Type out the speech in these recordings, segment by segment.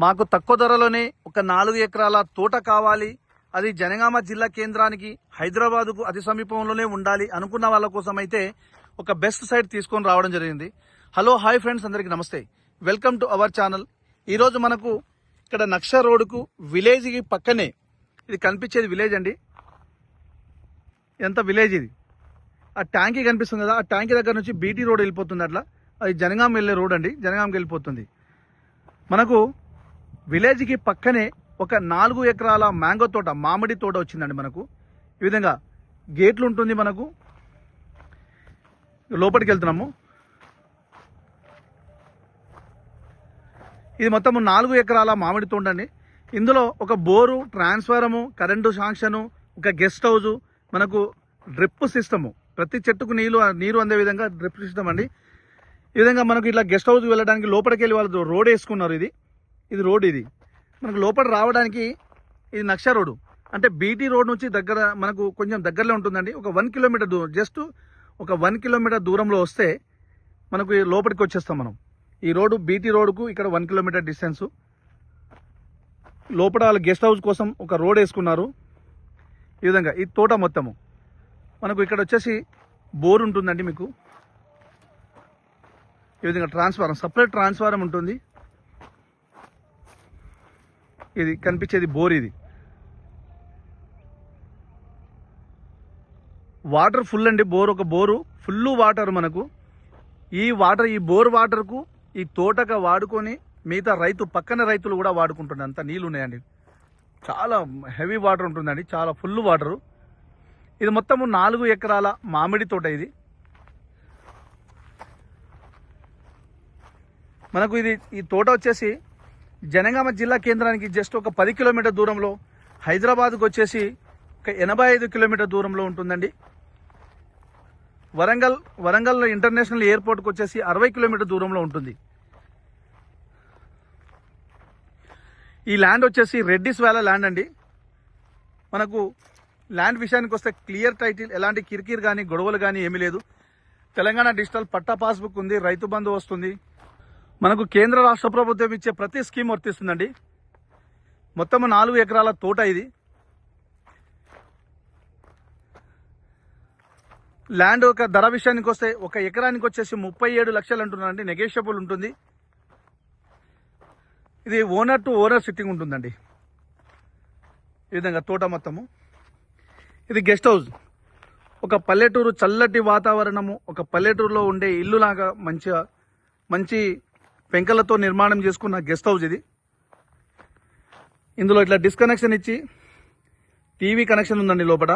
మాకు తక్కువ ధరలోనే ఒక 4 ఎకరాల తోట కావాలి, అది జనగామ జిల్లా కేంద్రానికి హైదరాబాద్కు అతి సమీపంలోనే ఉండాలి అనుకున్న వాళ్ళ కోసం అయితే ఒక బెస్ట్ సైట్ తీసుకొని రావడం జరిగింది. హలో హాయ్ ఫ్రెండ్స్, అందరికీ నమస్తే, వెల్కమ్ టు అవర్ ఛానల్. ఈరోజు మనకు ఇక్కడ నక్ష రోడ్డుకు విలేజ్కి పక్కనే ఇది కనిపించేది విలేజ్ అండి. ఎంత విలేజ్ ఇది, ఆ ట్యాంకీ కనిపిస్తుంది కదా, ఆ ట్యాంకీ దగ్గర నుంచి బీటీ రోడ్ వెళ్ళిపోతుంది, అట్లా అది జనగాం వెళ్ళే రోడ్ అండి, జనగాంకి వెళ్ళిపోతుంది. మనకు విలేజ్కి పక్కనే ఒక 4 ఎకరాల మ్యాంగో తోట, మామిడి తోట వచ్చిందండి. మనకు ఈ విధంగా గేట్లు ఉంటుంది. మనకు లోపలికి వెళ్తున్నాము. ఇది మొత్తం 4 ఎకరాల మామిడి తోట అండి. ఇందులో ఒక బోరు, ట్రాన్స్ఫారము, కరెంటు శాంక్షను, ఒక గెస్ట్ హౌజు, మనకు డ్రిప్ సిస్టము, ప్రతి చెట్టుకు నీరు అందే విధంగా డ్రిప్ సిస్టమ్ అండి. ఈ విధంగా మనకు ఇట్లా గెస్ట్ హౌస్ వెళ్ళడానికి లోపలికి వెళ్ళి వాళ్ళు రోడ్ వేసుకున్నారు. ఇది రోడ్, ఇది మనకు లోపల రావడానికి ఇది నక్ష రోడ్డు అంటే బీటీ రోడ్ నుంచి దగ్గర, మనకు కొంచెం దగ్గరలో ఉంటుందండి. ఒక 1 కిలోమీటర్ దూరం, జస్ట్ ఒక 1 కిలోమీటర్ దూరంలో వస్తే మనకు లోపలికి వచ్చేస్తాం మనం. ఈ రోడ్డు బీటీ రోడ్డుకు ఇక్కడ 1 కిలోమీటర్ డిస్టెన్స్. లోపల వాళ్ళ గెస్ట్ హౌస్ కోసం ఒక రోడ్ వేసుకున్నారు. ఈ విధంగా ఈ తోట మొత్తము మనకు ఇక్కడ వచ్చేసి బోర్ ఉంటుందండి. మీకు ఈ విధంగా ట్రాన్స్ఫారం, సపరేట్ ట్రాన్స్ఫారం ఉంటుంది. ఇది కనిపించేది బోర్. ఇది వాటర్ ఫుల్ అండి, ఒక బోరు ఫుల్ వాటర్. మనకు ఈ బోర్ వాటర్కు ఈ తోటగా వాడుకొని మిగతా పక్కన రైతులు కూడా వాడుకుంటున్నారు. అంత నీళ్ళు ఉన్నాయండి, చాలా హెవీ వాటర్ ఉంటుందండి, చాలా ఫుల్ వాటరు. ఇది మొత్తము 4 ఎకరాల మామిడి తోట. ఇది మనకు ఈ తోట వచ్చేసి జనగామ జిల్లా కేంద్రానికి జస్ట్ ఒక 10 కిలోమీటర్ దూరంలో, హైదరాబాద్కు వచ్చేసి ఒక 85 కిలోమీటర్ దూరంలో ఉంటుందండి. వరంగల్ ఇంటర్నేషనల్ ఎయిర్పోర్ట్కి వచ్చేసి 60 కిలోమీటర్ దూరంలో ఉంటుంది. ఈ ల్యాండ్ వచ్చేసి రెడ్డిస్ వ్యాలీ ల్యాండ్ అండి. మనకు ల్యాండ్ విషయానికి వస్తే క్లియర్ టైటిల్, ఎలాంటి కిరికిరి కానీ గొడవలు కానీ ఏమీ లేదు. తెలంగాణ డిజిటల్ పట్టా పాస్బుక్ ఉంది, రైతు బంధు వస్తుంది. మనకు కేంద్ర రాష్ట్ర ప్రభుత్వం ఇచ్చే ప్రతి స్కీమ్ వర్తిస్తుందండి. మొత్తం 4 ఎకరాల తోట. ఇది ల్యాండ్ ఒక ధర విషయానికి వస్తే ఒక ఎకరానికి వచ్చేసి 37 లక్షలు అంటున్నారండి, నెగోషియబుల్ ఉంటుంది. ఇది ఓనర్ టు ఓనర్ సిట్టింగ్ ఉంటుందండి. ఈ విధంగా తోట మొత్తము. ఇది గెస్ట్ హౌస్, ఒక పల్లెటూరు, చల్లటి వాతావరణము, ఒక పల్లెటూరులో ఉండే ఇల్లు లాగా మంచి పెంకలతో నిర్మాణం చేసుకున్న గెస్ట్ హౌస్ ఇది. ఇందులో ఇట్లా డిస్కనెక్షన్ ఇచ్చి టీవీ కనెక్షన్ ఉందండి. లోపల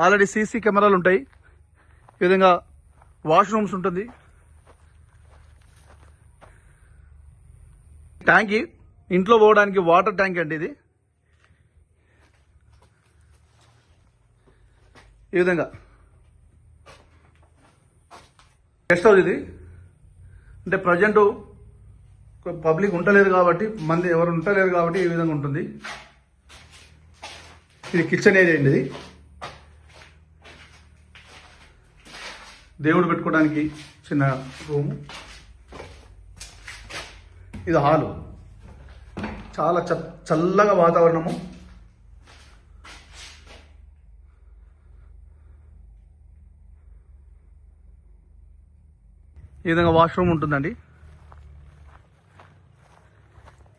ఆల్రెడీ సీసీ కెమెరాలు ఉంటాయి. ఈ విధంగా వాష్రూమ్స్ ఉంటుంది. ట్యాంకీ, ఇంట్లో పోవడానికి వాటర్ ట్యాంక్ అండి ఇది. ఈ విధంగా గెస్ట్ హౌస్ ఇది. అంటే ప్రజెంట్ పబ్లిక్ ఉండలేరు కాబట్టి, మంది ఎవరు ఉండలేరు కాబట్టి ఈ విధంగా ఉంటుంది. ఇది కిచెన్ ఏరియా అండి. ఇది దేవుడు పెట్టుకోవడానికి చిన్న రూము. ఇది హాలు, చాలా చల్లగా వాతావరణము. ఈ విధంగా వాష్రూమ్ ఉంటుందండి.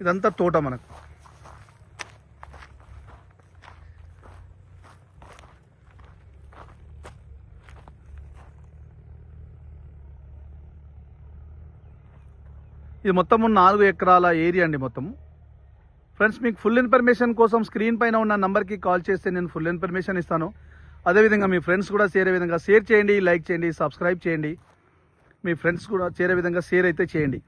ఇదంతా తోట మనకు. ఇది మొత్తము 4 ఎకరాల ఏరియా అండి మొత్తము. ఫ్రెండ్స్, మీకు ఫుల్ ఇన్ఫర్మేషన్ కోసం స్క్రీన్ పైన ఉన్న నంబర్కి కాల్ చేస్తే నేను ఫుల్ ఇన్ఫర్మేషన్ ఇస్తాను. అదేవిధంగా మీ ఫ్రెండ్స్ కూడా చేరే విధంగా షేర్ చేయండి, లైక్ చేయండి, సబ్స్క్రైబ్ చేయండి. మీ ఫ్రెండ్స్ కూడా చేరే విధంగా షేర్ అయితే చేయండి.